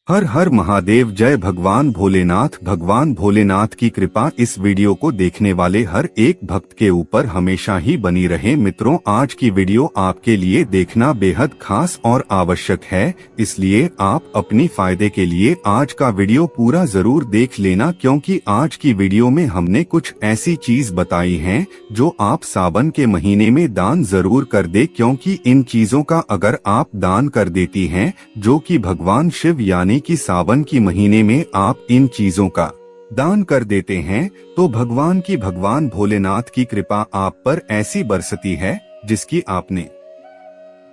हर हर महादेव। जय भगवान भोलेनाथ। भगवान भोलेनाथ की कृपा इस वीडियो को देखने वाले हर एक भक्त के ऊपर हमेशा ही बनी रहे। मित्रों, आज की वीडियो आपके लिए देखना बेहद खास और आवश्यक है, इसलिए आप अपनी फायदे के लिए आज का वीडियो पूरा जरूर देख लेना, क्योंकि आज की वीडियो में हमने कुछ ऐसी चीज बताई हैं जो आप सावन के महीने में दान जरूर कर दे, क्योंकि इन चीजों का अगर आप दान कर देती हैं जो कि भगवान शिव यानी कि सावन की महीने में आप इन चीजों का दान कर देते हैं तो भगवान भोलेनाथ की कृपा आप पर ऐसी बरसती है जिसकी आपने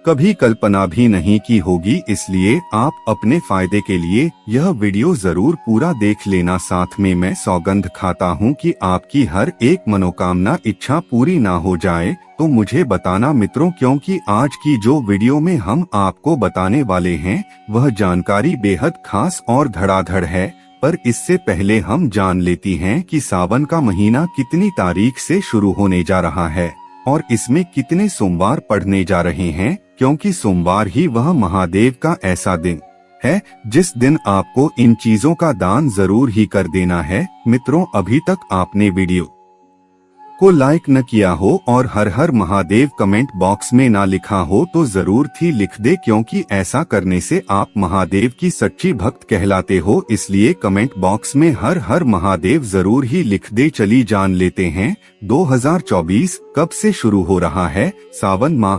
कभी कल्पना भी नहीं की होगी। इसलिए आप अपने फायदे के लिए यह वीडियो जरूर पूरा देख लेना। साथ में मैं सौगंध खाता हूं कि आपकी हर एक मनोकामना इच्छा पूरी ना हो जाए तो मुझे बताना मित्रों, क्योंकि आज की जो वीडियो में हम आपको बताने वाले हैं वह जानकारी बेहद खास और धड़ाधड़ है। पर इससे पहले हम जान लेती हैं कि सावन का महीना कितनी तारीख से शुरू होने जा रहा है और इसमें कितने सोमवार पड़ने जा रहे हैं, क्योंकि सोमवार ही वह महादेव का ऐसा दिन है जिस दिन आपको इन चीजों का दान जरूर ही कर देना है। मित्रों, अभी तक आपने वीडियो को लाइक न किया हो और हर हर महादेव कमेंट बॉक्स में ना लिखा हो तो जरूर थी लिख दे, क्योंकि ऐसा करने से आप महादेव की सच्ची भक्त कहलाते हो। इसलिए कमेंट बॉक्स में हर हर महादेव जरूर ही लिख दे। चली जान लेते हैं 2024 कब से शुरू हो रहा है सावन माह।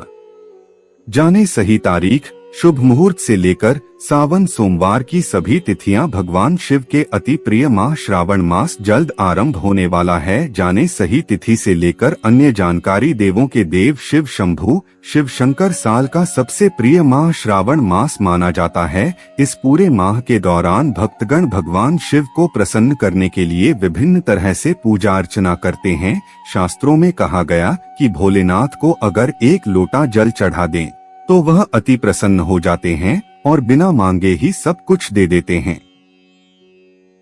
जाने सही तारीख, शुभ मुहूर्त से लेकर सावन सोमवार की सभी तिथियां। भगवान शिव के अति प्रिय माह श्रावण मास जल्द आरंभ होने वाला है। जाने सही तिथि से लेकर अन्य जानकारी। देवों के देव शिव शंभु शिव शंकर साल का सबसे प्रिय माह श्रावण मास माना जाता है। इस पूरे माह के दौरान भक्तगण भगवान शिव को प्रसन्न करने के लिए विभिन्न तरह से पूजा अर्चना करते हैं। शास्त्रों में कहा गया कि भोलेनाथ को अगर एक लोटा जल चढ़ा दें तो वह अति प्रसन्न हो जाते हैं और बिना मांगे ही सब कुछ दे देते हैं।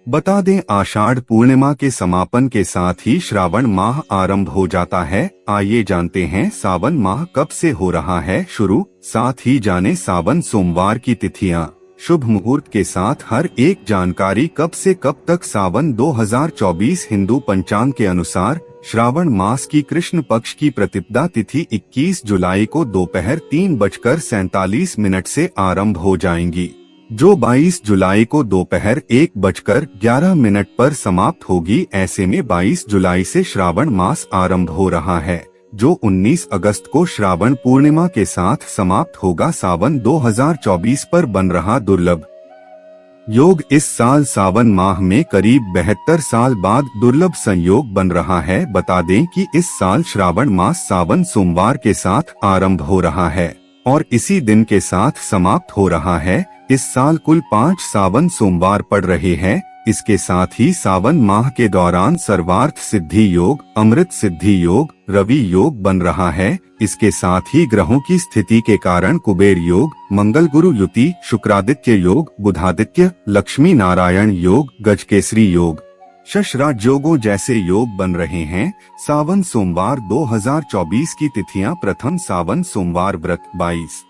बता दें, आषाढ़ पूर्णिमा के समापन के साथ ही श्रावण माह आरंभ हो जाता है। आइए जानते हैं सावन माह कब से हो रहा है शुरू। साथ ही जाने सावन सोमवार की तिथियां, शुभ मुहूर्त के साथ हर एक जानकारी। कब से कब तक सावन 2024 हिंदू पंचांग के अनुसार श्रावण मास की कृष्ण पक्ष की प्रतिपदा तिथि 21 जुलाई को दोपहर 3:47 से आरंभ हो जाएंगी, जो 22 जुलाई को दोपहर 1:11 पर समाप्त होगी। ऐसे में 22 जुलाई से श्रावण मास आरंभ हो रहा है, जो 19 अगस्त को श्रावण पूर्णिमा के साथ समाप्त होगा। सावन 2024 पर बन रहा दुर्लभ योग। इस साल सावन माह में करीब 72 साल बाद दुर्लभ संयोग बन रहा है। बता दें कि इस साल श्रावण मास सावन सोमवार के साथ आरंभ हो रहा है और इसी दिन के साथ समाप्त हो रहा है। इस साल कुल 5 सावन सोमवार पड़ रहे हैं। इसके साथ ही सावन माह के दौरान सर्वार्थ सिद्धि योग, अमृत सिद्धि योग, रवि योग बन रहा है। इसके साथ ही ग्रहों की स्थिति के कारण कुबेर योग, मंगल गुरु युति, शुक्रादित्य योग, बुधादित्य, लक्ष्मी नारायण योग, गजकेसरी योग, शशराज योगों जैसे योग बन रहे हैं। सावन सोमवार 2024 की तिथियां। प्रथम सावन सोमवार व्रत 22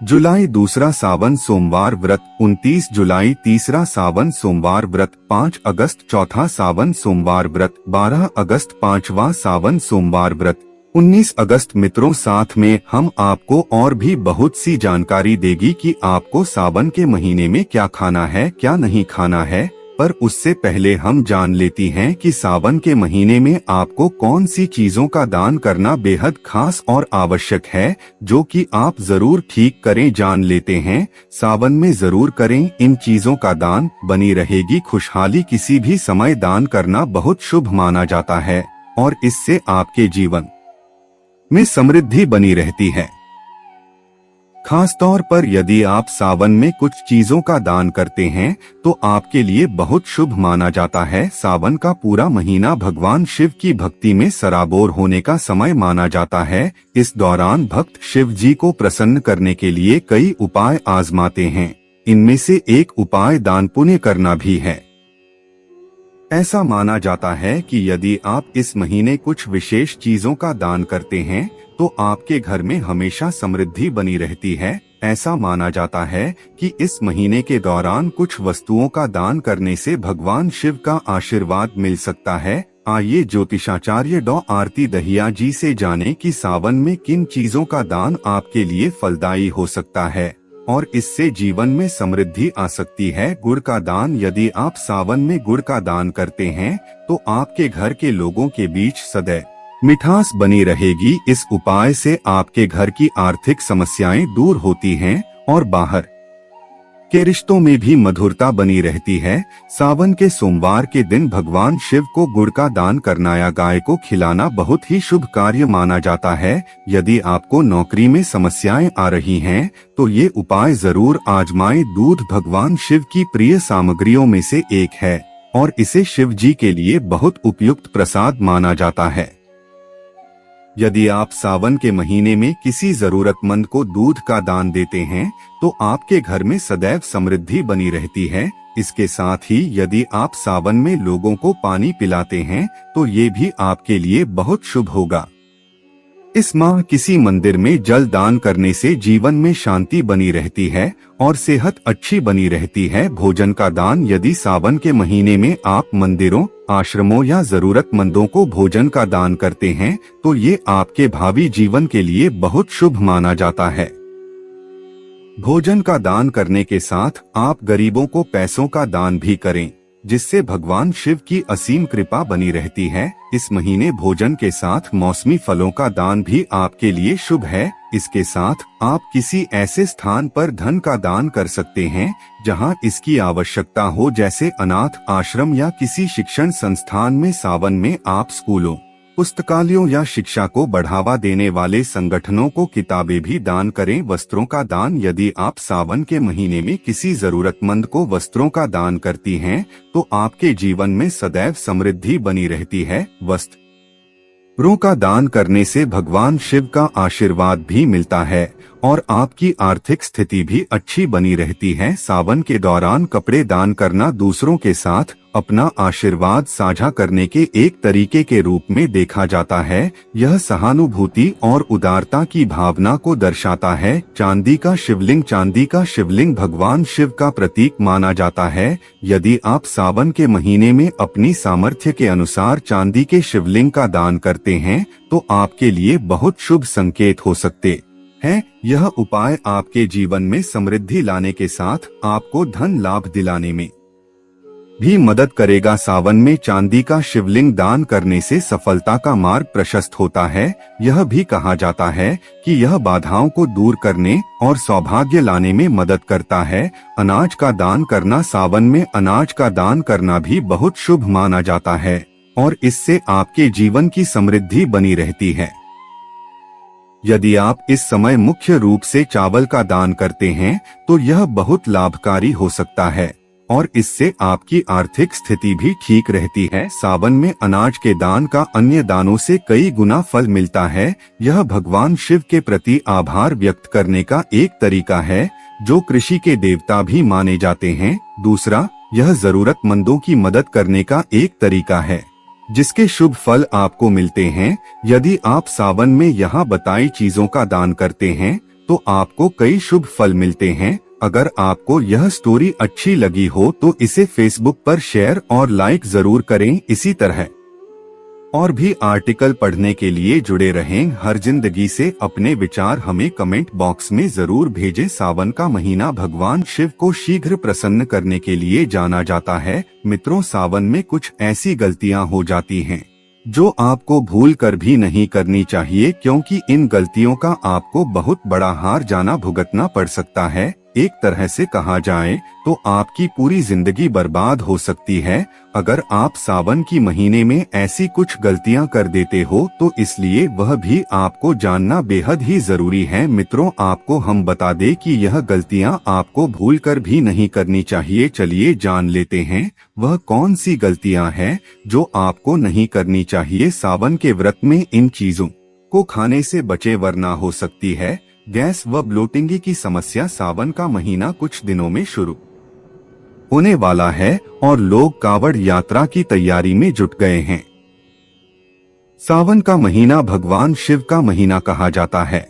जुलाई, दूसरा सावन सोमवार व्रत 29 जुलाई, तीसरा सावन सोमवार व्रत 5 अगस्त, चौथा सावन सोमवार व्रत 12 अगस्त, पांचवा सावन सोमवार व्रत 19 अगस्त। मित्रों, साथ में हम आपको और भी बहुत सी जानकारी देगी कि आपको सावन के महीने में क्या खाना है क्या नहीं खाना है। पर उससे पहले हम जान लेती हैं कि सावन के महीने में आपको कौन सी चीजों का दान करना बेहद खास और आवश्यक है, जो कि आप जरूर ठीक करें। जान लेते हैं, सावन में जरूर करें इन चीजों का दान, बनी रहेगी खुशहाली। किसी भी समय दान करना बहुत शुभ माना जाता है और इससे आपके जीवन में समृद्धि बनी रहती है। खास तौर पर यदि आप सावन में कुछ चीजों का दान करते हैं तो आपके लिए बहुत शुभ माना जाता है। सावन का पूरा महीना भगवान शिव की भक्ति में सराबोर होने का समय माना जाता है। इस दौरान भक्त शिव जी को प्रसन्न करने के लिए कई उपाय आजमाते हैं। इनमें से एक उपाय दान पुण्य करना भी है। ऐसा माना जाता है कि यदि आप इस महीने कुछ विशेष चीजों का दान करते हैं तो आपके घर में हमेशा समृद्धि बनी रहती है। ऐसा माना जाता है कि इस महीने के दौरान कुछ वस्तुओं का दान करने से भगवान शिव का आशीर्वाद मिल सकता है। आइए ज्योतिषाचार्य डॉ आरती दहिया जी से जानें कि सावन में किन चीजों का दान आपके लिए फलदायी हो सकता है और इससे जीवन में समृद्धि आ सकती है। गुड़ का दान। यदि आप सावन में गुड़ का दान करते हैं तो आपके घर के लोगों के बीच सदैव मिठास बनी रहेगी। इस उपाय से आपके घर की आर्थिक समस्याएं दूर होती हैं और बाहर के रिश्तों में भी मधुरता बनी रहती है। सावन के सोमवार के दिन भगवान शिव को गुड़ का दान करना या गाय को खिलाना बहुत ही शुभ कार्य माना जाता है। यदि आपको नौकरी में समस्याएं आ रही हैं, तो ये उपाय जरूर आजमाएं। दूध भगवान शिव की प्रिय सामग्रियों में से एक है और इसे शिव जी के लिए बहुत उपयुक्त प्रसाद माना जाता है। यदि आप सावन के महीने में किसी जरूरतमंद को दूध का दान देते हैं तो आपके घर में सदैव समृद्धि बनी रहती है। इसके साथ ही यदि आप सावन में लोगों को पानी पिलाते हैं तो ये भी आपके लिए बहुत शुभ होगा। इस माह किसी मंदिर में जल दान करने से जीवन में शांति बनी रहती है और सेहत अच्छी बनी रहती है। भोजन का दान। यदि सावन के महीने में आप मंदिरों, आश्रमों या जरूरतमंदों को भोजन का दान करते हैं तो ये आपके भावी जीवन के लिए बहुत शुभ माना जाता है। भोजन का दान करने के साथ आप गरीबों को पैसों का दान भी करें, जिससे भगवान शिव की असीम कृपा बनी रहती है। इस महीने भोजन के साथ मौसमी फलों का दान भी आपके लिए शुभ है। इसके साथ आप किसी ऐसे स्थान पर धन का दान कर सकते हैं जहां इसकी आवश्यकता हो, जैसे अनाथ आश्रम या किसी शिक्षण संस्थान में। सावन में आप स्कूलों, पुस्तकालयों या शिक्षा को बढ़ावा देने वाले संगठनों को किताबें भी दान करें। वस्त्रों का दान। यदि आप सावन के महीने में किसी जरूरतमंद को वस्त्रों का दान करती हैं, तो आपके जीवन में सदैव समृद्धि बनी रहती है। वस्त्रों का दान करने से भगवान शिव का आशीर्वाद भी मिलता है और आपकी आर्थिक स्थिति भी अच्छी बनी रहती है। सावन के दौरान कपड़े दान करना दूसरों के साथ अपना आशीर्वाद साझा करने के एक तरीके के रूप में देखा जाता है। यह सहानुभूति और उदारता की भावना को दर्शाता है। चांदी का शिवलिंग। चांदी का शिवलिंग भगवान शिव का प्रतीक माना जाता है। यदि आप सावन के महीने में अपनी सामर्थ्य के अनुसार चांदी के शिवलिंग का दान करते हैं तो आपके लिए बहुत शुभ संकेत हो सकते हैं। यह उपाय आपके जीवन में समृद्धि लाने के साथ आपको धन लाभ दिलाने में भी मदद करेगा। सावन में चांदी का शिवलिंग दान करने से सफलता का मार्ग प्रशस्त होता है। यह भी कहा जाता है कि यह बाधाओं को दूर करने और सौभाग्य लाने में मदद करता है। अनाज का दान करना। सावन में अनाज का दान करना भी बहुत शुभ माना जाता है और इससे आपके जीवन की समृद्धि बनी रहती है। यदि आप इस समय मुख्य रूप से चावल का दान करते हैं तो यह बहुत लाभकारी हो सकता है और इससे आपकी आर्थिक स्थिति भी ठीक रहती है। सावन में अनाज के दान का अन्य दानों से कई गुना फल मिलता है। यह भगवान शिव के प्रति आभार व्यक्त करने का एक तरीका है, जो कृषि के देवता भी माने जाते हैं। दूसरा, यह जरूरतमंदों की मदद करने का एक तरीका है, जिसके शुभ फल आपको मिलते हैं। यदि आप सावन में यहाँ बताई चीजों का दान करते हैं तो आपको कई शुभ फल मिलते हैं। अगर आपको यह स्टोरी अच्छी लगी हो तो इसे फेसबुक पर शेयर और लाइक जरूर करें। इसी तरह और भी आर्टिकल पढ़ने के लिए जुड़े रहें। हर जिंदगी से अपने विचार हमें कमेंट बॉक्स में जरूर भेजें। सावन का महीना भगवान शिव को शीघ्र प्रसन्न करने के लिए जाना जाता है। मित्रों, सावन में कुछ ऐसी गलतियां हो जाती हैं जो आपको भूल कर भी नहीं करनी चाहिए, क्योंकि इन गलतियों का आपको बहुत बड़ा हार जाना भुगतना पड़ सकता है। एक तरह से कहा जाए तो आपकी पूरी जिंदगी बर्बाद हो सकती है अगर आप सावन की महीने में ऐसी कुछ गलतियां कर देते हो, तो इसलिए वह भी आपको जानना बेहद ही जरूरी है। मित्रों, आपको हम बता दें कि यह गलतियां आपको भूल कर भी नहीं करनी चाहिए। चलिए जान लेते हैं वह कौन सी गलतियां हैं जो आपको नहीं करनी चाहिए। सावन के व्रत में इन चीजों को खाने से बचे, वरना हो सकती है गैस व ब्लोटिंग की समस्या। सावन का महीना कुछ दिनों में शुरू होने वाला है और लोग कांवड़ यात्रा की तैयारी में जुट गए हैं। सावन का महीना भगवान शिव का महीना कहा जाता है।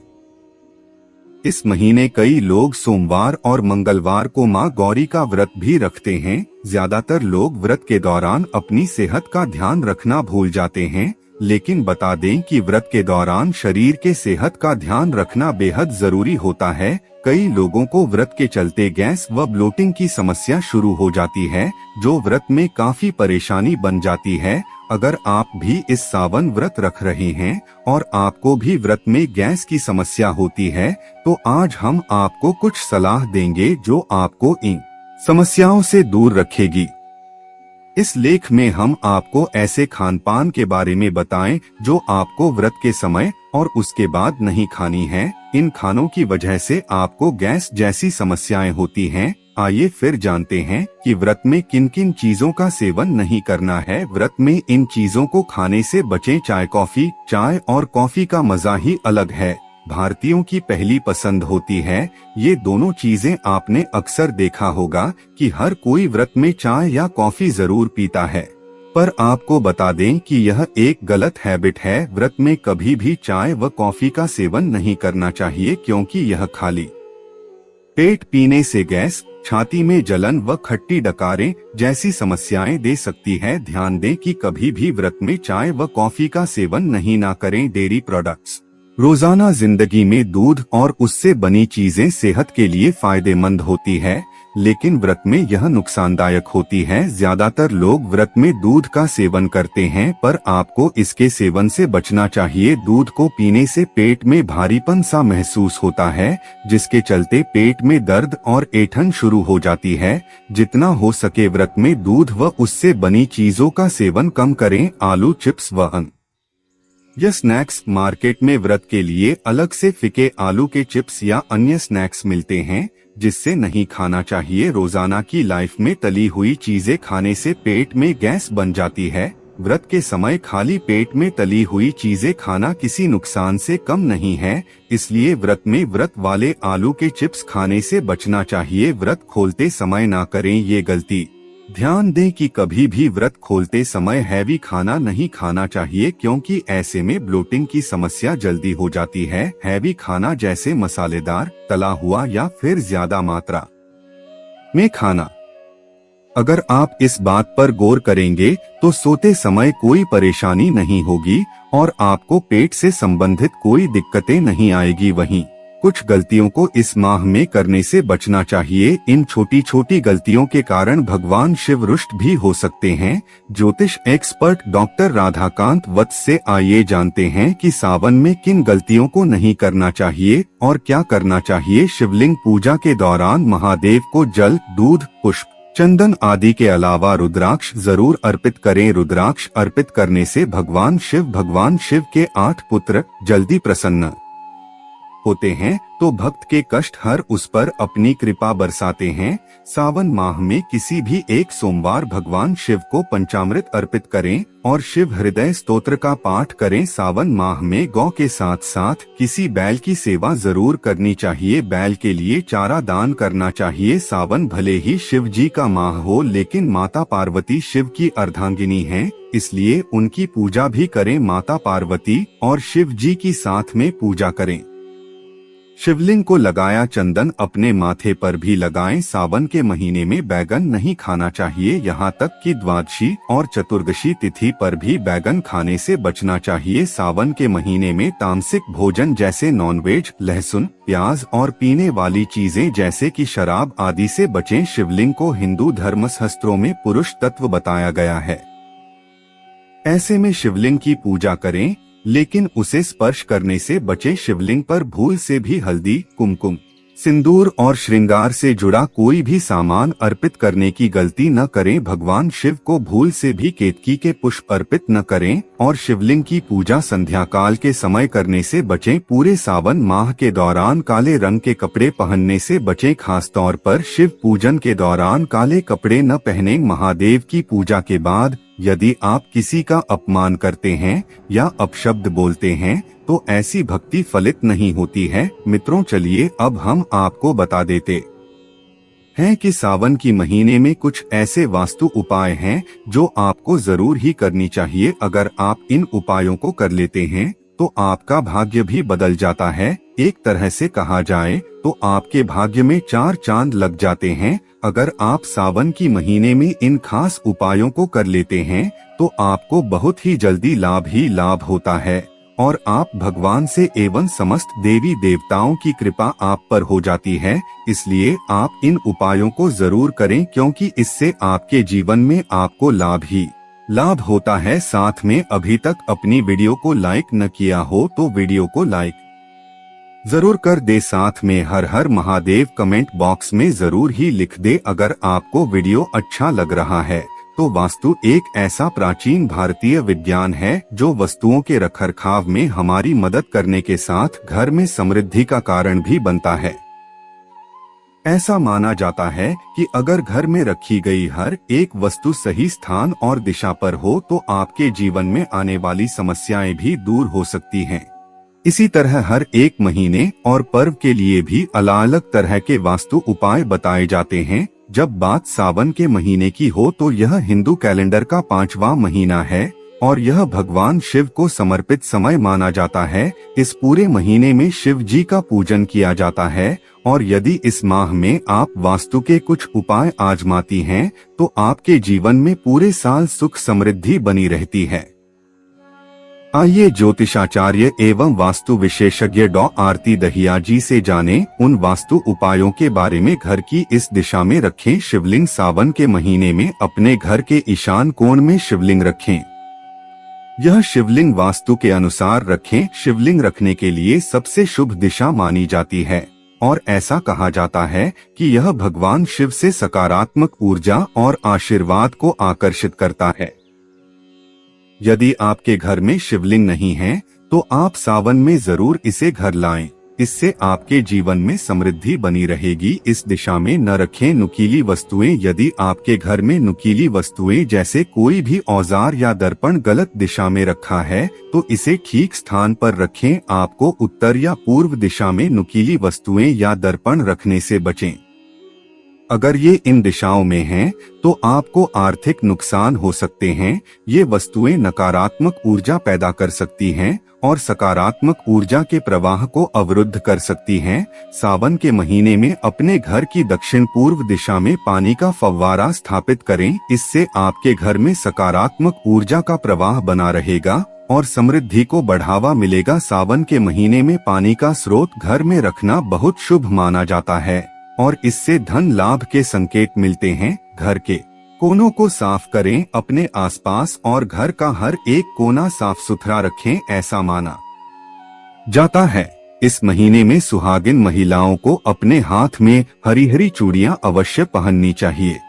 इस महीने कई लोग सोमवार और मंगलवार को मां गौरी का व्रत भी रखते हैं। ज्यादातर लोग व्रत के दौरान अपनी सेहत का ध्यान रखना भूल जाते हैं, लेकिन बता दें कि व्रत के दौरान शरीर के सेहत का ध्यान रखना बेहद जरूरी होता है। कई लोगों को व्रत के चलते गैस व ब्लोटिंग की समस्या शुरू हो जाती है, जो व्रत में काफी परेशानी बन जाती है। अगर आप भी इस सावन व्रत रख रहे हैं और आपको भी व्रत में गैस की समस्या होती है, तो आज हम आपको कुछ सलाह देंगे जो आपको इन समस्याओं से दूर रखेगी। इस लेख में हम आपको ऐसे खान पान के बारे में बताएं जो आपको व्रत के समय और उसके बाद नहीं खानी है। इन खानों की वजह से आपको गैस जैसी समस्याएं होती हैं। आइए फिर जानते हैं कि व्रत में किन किन चीजों का सेवन नहीं करना है। व्रत में इन चीजों को खाने से बचें। चाय और कॉफी का मजा ही अलग है, भारतीयों की पहली पसंद होती है। ये दोनों चीजें आपने अक्सर देखा होगा कि हर कोई व्रत में चाय या कॉफी जरूर पीता है, पर आपको बता दें कि यह एक गलत हैबिट है। व्रत में कभी भी चाय व कॉफी का सेवन नहीं करना चाहिए, क्योंकि यह खाली पेट पीने से गैस, छाती में जलन व खट्टी डकारें जैसी समस्याएं दे सकती है। ध्यान दें कि कभी भी व्रत में चाय व कॉफी का सेवन नहीं ना करें। डेयरी प्रोडक्ट्स, रोजाना जिंदगी में दूध और उससे बनी चीजें सेहत के लिए फायदेमंद होती है, लेकिन व्रत में यह नुकसानदायक होती है। ज्यादातर लोग व्रत में दूध का सेवन करते हैं, पर आपको इसके सेवन से बचना चाहिए। दूध को पीने से पेट में भारीपन सा महसूस होता है, जिसके चलते पेट में दर्द और ऐंठन शुरू हो जाती है। जितना हो सके व्रत में दूध व उससे बनी चीजों का सेवन कम करें। आलू चिप्स व अन्य यह स्नैक्स, मार्केट में व्रत के लिए अलग से फिके आलू के चिप्स या अन्य स्नैक्स मिलते हैं, जिससे नहीं खाना चाहिए। रोजाना की लाइफ में तली हुई चीजें खाने से पेट में गैस बन जाती है। व्रत के समय खाली पेट में तली हुई चीजें खाना किसी नुकसान से कम नहीं है, इसलिए व्रत में व्रत वाले आलू के चिप्स खाने से बचना चाहिए। व्रत खोलते समय ना करें ये गलती। ध्यान दें कि कभी भी व्रत खोलते समय हैवी खाना नहीं खाना चाहिए, क्योंकि ऐसे में ब्लोटिंग की समस्या जल्दी हो जाती है। हैवी खाना जैसे मसालेदार, तला हुआ या फिर ज्यादा मात्रा में खाना। अगर आप इस बात पर गौर करेंगे तो सोते समय कोई परेशानी नहीं होगी और आपको पेट से संबंधित कोई दिक्कतें नहीं आएगी। वहीं कुछ गलतियों को इस माह में करने से बचना चाहिए। इन छोटी छोटी गलतियों के कारण भगवान शिव रुष्ट भी हो सकते हैं। ज्योतिष एक्सपर्ट डॉक्टर राधाकांत वत्स से आइए जानते हैं कि सावन में किन गलतियों को नहीं करना चाहिए और क्या करना चाहिए। शिवलिंग पूजा के दौरान महादेव को जल, दूध, पुष्प, चंदन आदि के अलावा रुद्राक्ष जरूर अर्पित करें। रुद्राक्ष अर्पित करने से भगवान शिव के 8 पुत्र जल्दी प्रसन्न होते हैं, तो भक्त के कष्ट हर उस पर अपनी कृपा बरसाते हैं। सावन माह में किसी भी एक सोमवार भगवान शिव को पंचामृत अर्पित करें और शिव हृदय स्तोत्र का पाठ करें। सावन माह में गौ के साथ साथ किसी बैल की सेवा जरूर करनी चाहिए। बैल के लिए चारा दान करना चाहिए। सावन भले ही शिव जी का माह हो, लेकिन माता पार्वती शिव की अर्धांगिनी हैं, इसलिए उनकी पूजा भी करें। माता पार्वती और शिव जी की साथ में पूजा करें। शिवलिंग को लगाया चंदन अपने माथे पर भी लगाएं। सावन के महीने में बैगन नहीं खाना चाहिए, यहाँ तक कि द्वादशी और चतुर्दशी तिथि पर भी बैगन खाने से बचना चाहिए। सावन के महीने में तामसिक भोजन जैसे नॉनवेज, लहसुन, प्याज और पीने वाली चीजें जैसे कि शराब आदि से बचें। शिवलिंग को हिंदू धर्मशास्त्रों में पुरुष तत्व बताया गया है, ऐसे में शिवलिंग की पूजा करें, लेकिन उसे स्पर्श करने से बचे। शिवलिंग पर भूल से भी हल्दी, कुमकुम, सिंदूर और श्रृंगार से जुड़ा कोई भी सामान अर्पित करने की गलती न करें। भगवान शिव को भूल से भी केतकी के पुष्प अर्पित न करें और शिवलिंग की पूजा संध्या काल के समय करने से बचें। पूरे सावन माह के दौरान काले रंग के कपड़े पहनने से बचें, खास तौर पर शिव पूजन के दौरान काले कपड़े न पहनें। महादेव की पूजा के बाद यदि आप किसी का अपमान करते हैं या अपशब्द बोलते हैं तो ऐसी भक्ति फलित नहीं होती है। मित्रों, चलिए अब हम आपको बता देते हैं कि सावन की महीने में कुछ ऐसे वास्तु उपाय हैं जो आपको जरूर ही करनी चाहिए। अगर आप इन उपायों को कर लेते हैं तो आपका भाग्य भी बदल जाता है। एक तरह से कहा जाए तो आपके भाग्य में 4 चांद लग जाते हैं। अगर आप सावन की महीने में इन खास उपायों को कर लेते हैं तो आपको बहुत ही जल्दी लाभ ही लाभ होता है और आप भगवान से एवं समस्त देवी देवताओं की कृपा आप पर हो जाती है। इसलिए आप इन उपायों को जरूर करें, क्योंकि इससे आपके जीवन में आपको लाभ ही लाभ होता है। साथ में अभी तक अपनी वीडियो को लाइक न किया हो तो वीडियो को लाइक जरूर कर दे। साथ में हर हर महादेव कमेंट बॉक्स में जरूर ही लिख दे। अगर आपको वीडियो अच्छा लग रहा है तो वास्तु एक ऐसा प्राचीन भारतीय विज्ञान है जो वस्तुओं के रखरखाव में हमारी मदद करने के साथ घर में समृद्धि का कारण भी बनता है। ऐसा माना जाता है कि अगर घर में रखी गई हर एक वस्तु सही स्थान और दिशा पर हो तो आपके जीवन में आने वाली समस्याएं भी दूर हो सकती हैं। इसी तरह हर एक महीने और पर्व के लिए भी अलग अलग तरह के वास्तु उपाय बताए जाते हैं। जब बात सावन के महीने की हो तो यह हिंदू कैलेंडर का 5वां महीना है और यह भगवान शिव को समर्पित समय माना जाता है। इस पूरे महीने में शिव जी का पूजन किया जाता है और यदि इस माह में आप वास्तु के कुछ उपाय आजमाती हैं तो आपके जीवन में पूरे साल सुख समृद्धि बनी रहती है। आइए ज्योतिषाचार्य एवं वास्तु विशेषज्ञ डॉ आरती दहिया जी से जानें उन वास्तु उपायों के बारे में। घर की इस दिशा में रखें शिवलिंग। सावन के महीने में अपने घर के ईशान कोण में शिवलिंग रखें। यह शिवलिंग वास्तु के अनुसार रखें। शिवलिंग रखने के लिए सबसे शुभ दिशा मानी जाती है और ऐसा कहा जाता है कि यह भगवान शिव से सकारात्मक ऊर्जा और आशीर्वाद को आकर्षित करता है। यदि आपके घर में शिवलिंग नहीं है तो आप सावन में जरूर इसे घर लाएं। इससे आपके जीवन में समृद्धि बनी रहेगी। इस दिशा में न रखें नुकीली वस्तुएं। यदि आपके घर में नुकीली वस्तुएं जैसे कोई भी औजार या दर्पण गलत दिशा में रखा है तो इसे ठीक स्थान पर रखें। आपको उत्तर या पूर्व दिशा में नुकीली वस्तुएं या दर्पण रखने से बचें। अगर ये इन दिशाओं में हैं तो आपको आर्थिक नुकसान हो सकते हैं। ये वस्तुएं नकारात्मक ऊर्जा पैदा कर सकती हैं और सकारात्मक ऊर्जा के प्रवाह को अवरुद्ध कर सकती हैं। सावन के महीने में अपने घर की दक्षिण पूर्व दिशा में पानी का फव्वारा स्थापित करें। इससे आपके घर में सकारात्मक ऊर्जा का प्रवाह बना रहेगा और समृद्धि को बढ़ावा मिलेगा। सावन के महीने में पानी का स्रोत घर में रखना बहुत शुभ माना जाता है और इससे धन लाभ के संकेत मिलते हैं। घर के कोनों को साफ करें। अपने आसपास और घर का हर एक कोना साफ सुथरा रखें। ऐसा माना जाता है इस महीने में सुहागिन महिलाओं को अपने हाथ में हरी हरी चूड़ियां अवश्य पहननी चाहिए।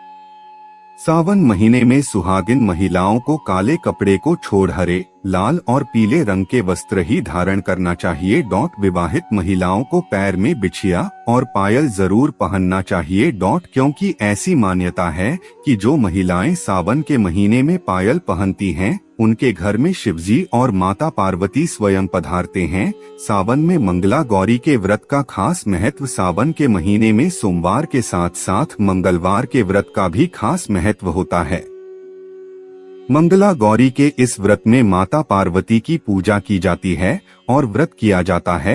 सावन महीने में सुहागिन महिलाओं को काले कपड़े को छोड़ हरे, लाल और पीले रंग के वस्त्र ही धारण करना चाहिए। विवाहित महिलाओं को पैर में बिछिया और पायल जरूर पहनना चाहिए। क्योंकि ऐसी मान्यता है कि जो महिलाएं सावन के महीने में पायल पहनती हैं उनके घर में शिवजी और माता पार्वती स्वयं पधारते हैं। सावन में मंगला गौरी के व्रत का खास महत्व। सावन के महीने में सोमवार के साथ साथ मंगलवार के व्रत का भी खास महत्व होता है। मंगला गौरी के इस व्रत में माता पार्वती की पूजा की जाती है और व्रत किया जाता है।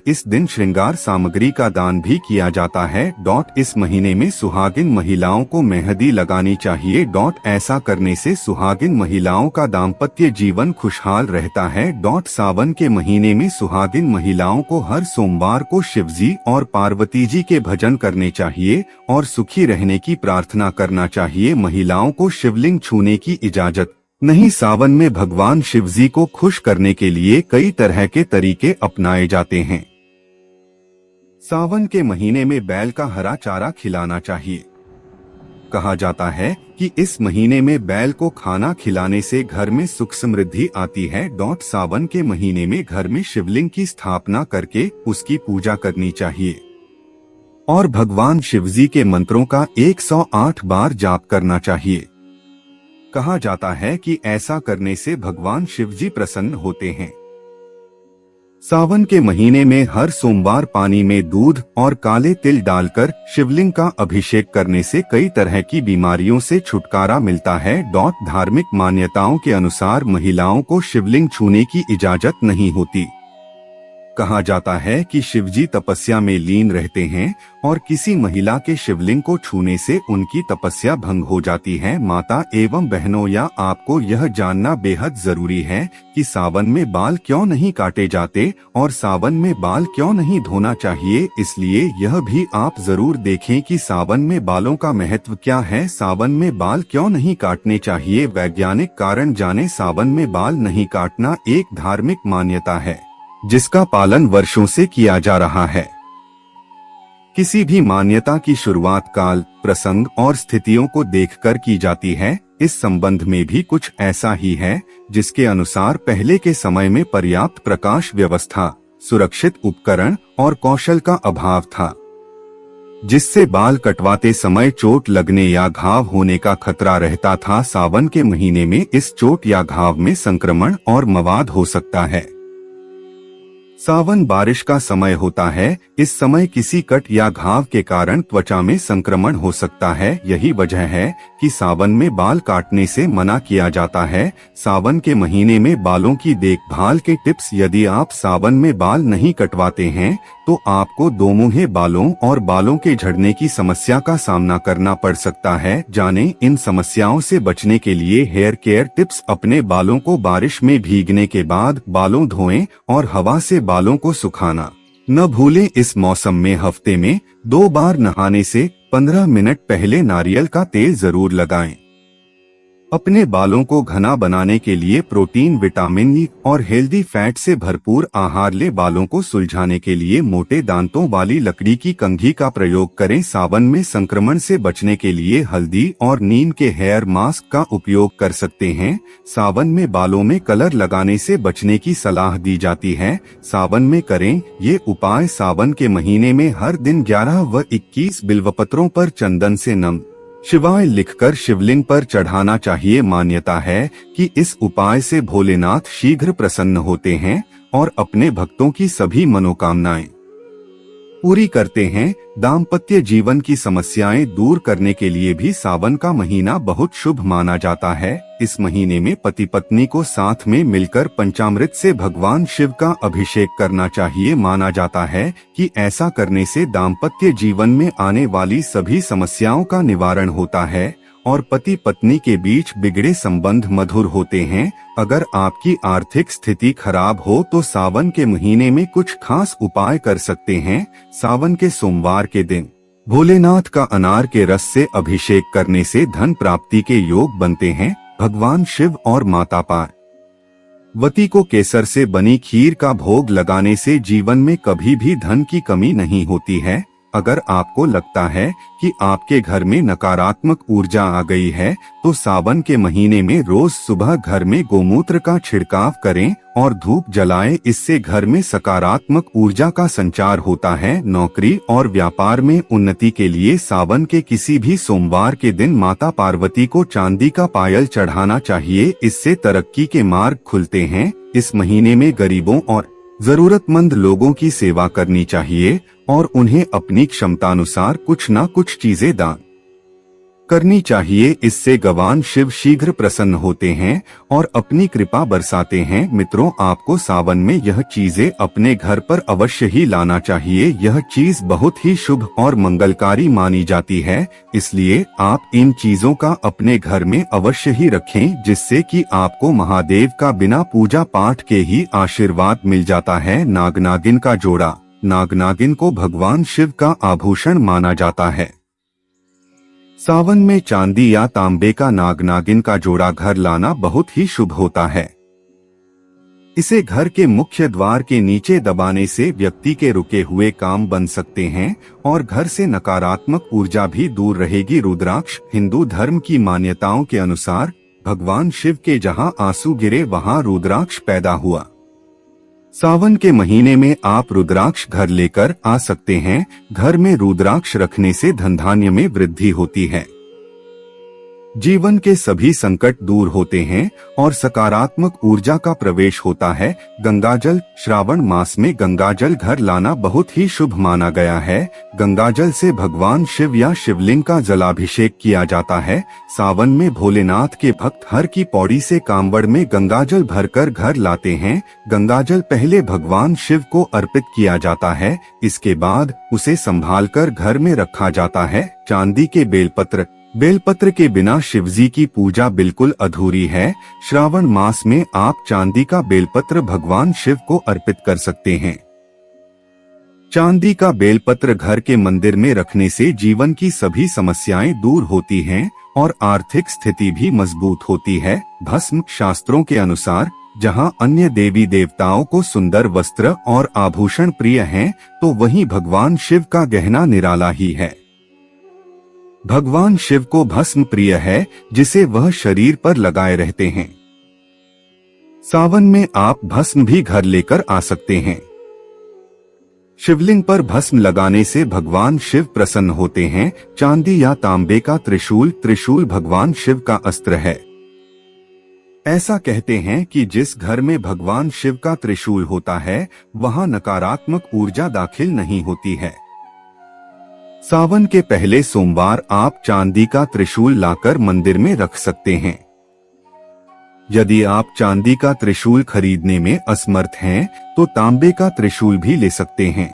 इस दिन श्रृंगार सामग्री का दान भी किया जाता है। इस महीने में सुहागिन महिलाओं को मेहंदी लगानी चाहिए। ऐसा करने से सुहागिन महिलाओं का दाम्पत्य जीवन खुशहाल रहता है। सावन के महीने में सुहागिन महिलाओं को हर सोमवार को शिवजी और पार्वती जी के भजन करने चाहिए और सुखी रहने की प्रार्थना करना चाहिए। महिलाओं को शिवलिंग छूने की इजाजत नहीं। सावन में भगवान शिवजी को खुश करने के लिए कई तरह के तरीके अपनाए जाते हैं। सावन के महीने में बैल का हरा चारा खिलाना चाहिए। कहा जाता है कि इस महीने में बैल को खाना खिलाने से घर में सुख समृद्धि आती है। सावन के महीने में घर में शिवलिंग की स्थापना करके उसकी पूजा करनी चाहिए और भगवान शिवजी के मंत्रों का 108 बार जाप करना चाहिए। कहा जाता है कि ऐसा करने से भगवान शिवजी प्रसन्न होते हैं। सावन के महीने में हर सोमवार पानी में दूध और काले तिल डालकर शिवलिंग का अभिषेक करने से कई तरह की बीमारियों से छुटकारा मिलता है। धार्मिक मान्यताओं के अनुसार महिलाओं को शिवलिंग छूने की इजाजत नहीं होती। कहा जाता है कि शिवजी तपस्या में लीन रहते हैं और किसी महिला के शिवलिंग को छूने से उनकी तपस्या भंग हो जाती है। माता एवं बहनों, या आपको यह जानना बेहद जरूरी है कि सावन में बाल क्यों नहीं काटे जाते और सावन में बाल क्यों नहीं धोना चाहिए। इसलिए यह भी आप जरूर देखें कि सावन में बालों का महत्व क्या है। सावन में बाल क्यों नहीं काटने चाहिए, वैज्ञानिक कारण जाने। सावन में बाल नहीं काटना एक धार्मिक मान्यता है जिसका पालन वर्षों से किया जा रहा है। किसी भी मान्यता की शुरुआत काल, प्रसंग और स्थितियों को देखकर की जाती है। इस संबंध में भी कुछ ऐसा ही है, जिसके अनुसार पहले के समय में पर्याप्त प्रकाश व्यवस्था, सुरक्षित उपकरण और कौशल का अभाव था, जिससे बाल कटवाते समय चोट लगने या घाव होने का खतरा रहता था। सावन के महीने में इस चोट या घाव में संक्रमण और मवाद हो सकता है। सावन बारिश का समय होता है। इस समय किसी कट या घाव के कारण त्वचा में संक्रमण हो सकता है। यही वजह है कि सावन में बाल काटने से मना किया जाता है। सावन के महीने में बालों की देखभाल के टिप्स। यदि आप सावन में बाल नहीं कटवाते हैं तो आपको दोमुहे बालों और बालों के झड़ने की समस्या का सामना करना पड़ सकता है। जानें इन समस्याओं से बचने के लिए हेयर केयर टिप्स। अपने बालों को बारिश में भीगने के बाद बालों धोएं और हवा से बालों को सुखाना न भूलें। इस मौसम में हफ्ते में 2 बार नहाने से 15 मिनट पहले नारियल का तेल जरूर लगाएं। अपने बालों को घना बनाने के लिए प्रोटीन, विटामिन ई और हेल्दी फैट से भरपूर आहार ले। बालों को सुलझाने के लिए मोटे दांतों वाली लकड़ी की कंघी का प्रयोग करें। सावन में संक्रमण से बचने के लिए हल्दी और नीम के हेयर मास्क का उपयोग कर सकते हैं। सावन में बालों में कलर लगाने से बचने की सलाह दी जाती है। सावन में करें ये उपाय। सावन के महीने में हर दिन 11 व 21 बिल्वपत्रों पर चंदन से नम शिवाय लिखकर शिवलिंग पर चढ़ाना चाहिए। मान्यता है कि इस उपाय से भोलेनाथ शीघ्र प्रसन्न होते हैं और अपने भक्तों की सभी मनोकामनाएं पूरी करते हैं। दाम्पत्य जीवन की समस्याएं दूर करने के लिए भी सावन का महीना बहुत शुभ माना जाता है। इस महीने में पति पत्नी को साथ में मिलकर पंचामृत से भगवान शिव का अभिषेक करना चाहिए। माना जाता है कि ऐसा करने से दाम्पत्य जीवन में आने वाली सभी समस्याओं का निवारण होता है और पति पत्नी के बीच बिगड़े संबंध मधुर होते हैं। अगर आपकी आर्थिक स्थिति खराब हो तो सावन के महीने में कुछ खास उपाय कर सकते हैं। सावन के सोमवार के दिन भोलेनाथ का अनार के रस से अभिषेक करने से धन प्राप्ति के योग बनते हैं। भगवान शिव और माता पार्वती को केसर से बनी खीर का भोग लगाने से जीवन में कभी भी धन की कमी नहीं होती है। अगर आपको लगता है कि आपके घर में नकारात्मक ऊर्जा आ गई है तो सावन के महीने में रोज सुबह घर में गोमूत्र का छिड़काव करें और धूप जलाएं। इससे घर में सकारात्मक ऊर्जा का संचार होता है। नौकरी और व्यापार में उन्नति के लिए सावन के किसी भी सोमवार के दिन माता पार्वती को चांदी का पायल चढ़ाना चाहिए। इससे तरक्की के मार्ग खुलते हैं। इस महीने में गरीबों और जरूरतमंद लोगों की सेवा करनी चाहिए और उन्हें अपनी क्षमतानुसार कुछ न कुछ चीजें दान करनी चाहिए। इससे भगवान शिव शीघ्र प्रसन्न होते हैं और अपनी कृपा बरसाते हैं। मित्रों, आपको सावन में यह चीजें अपने घर पर अवश्य ही लाना चाहिए। यह चीज बहुत ही शुभ और मंगलकारी मानी जाती है, इसलिए आप इन चीजों का अपने घर में अवश्य ही रखें, जिससे कि आपको महादेव का बिना पूजा पाठ के ही आशीर्वाद मिल जाता है। नाग-नागिन का जोड़ा। नाग-नागिन को भगवान शिव का आभूषण माना जाता है। सावन में चांदी या तांबे का नाग-नागिन का जोड़ा घर लाना बहुत ही शुभ होता है। इसे घर के मुख्य द्वार के नीचे दबाने से व्यक्ति के रुके हुए काम बन सकते हैं और घर से नकारात्मक ऊर्जा भी दूर रहेगी। रुद्राक्ष। हिंदू धर्म की मान्यताओं के अनुसार भगवान शिव के जहां आंसू गिरे वहां रुद्राक्ष पैदा हुआ। सावन के महीने में आप रुद्राक्ष घर लेकर आ सकते हैं। घर में रुद्राक्ष रखने से धन धान्य में वृद्धि होती है। जीवन के सभी संकट दूर होते हैं और सकारात्मक ऊर्जा का प्रवेश होता है। गंगाजल। श्रावण मास में गंगाजल घर लाना बहुत ही शुभ माना गया है। गंगाजल से भगवान शिव या शिवलिंग का जलाभिषेक किया जाता है। सावन में भोलेनाथ के भक्त हर की पौड़ी से कांवड़ में गंगाजल भरकर घर लाते हैं। गंगाजल पहले भगवान शिव को अर्पित किया जाता है, इसके बाद उसे संभालकर घर में रखा जाता है। चांदी के बेलपत्र। बेलपत्र के बिना शिवजी की पूजा बिल्कुल अधूरी है। श्रावण मास में आप चांदी का बेलपत्र भगवान शिव को अर्पित कर सकते हैं। चांदी का बेलपत्र घर के मंदिर में रखने से जीवन की सभी समस्याएं दूर होती हैं और आर्थिक स्थिति भी मजबूत होती है। भस्म। शास्त्रों के अनुसार जहां अन्य देवी देवताओं को सुंदर वस्त्र और आभूषण प्रिय हैं, तो वहीं भगवान शिव का गहना निराला ही है। भगवान शिव को भस्म प्रिय है, जिसे वह शरीर पर लगाए रहते हैं। सावन में आप भस्म भी घर लेकर आ सकते हैं। शिवलिंग पर भस्म लगाने से भगवान शिव प्रसन्न होते हैं। चांदी या तांबे का त्रिशूल। त्रिशूल भगवान शिव का अस्त्र है। ऐसा कहते हैं कि जिस घर में भगवान शिव का त्रिशूल होता है, वहां नकारात्मक ऊर्जा दाखिल नहीं होती है। सावन के पहले सोमवार आप चांदी का त्रिशूल लाकर मंदिर में रख सकते हैं। यदि आप चांदी का त्रिशूल खरीदने में असमर्थ हैं, तो तांबे का त्रिशूल भी ले सकते हैं।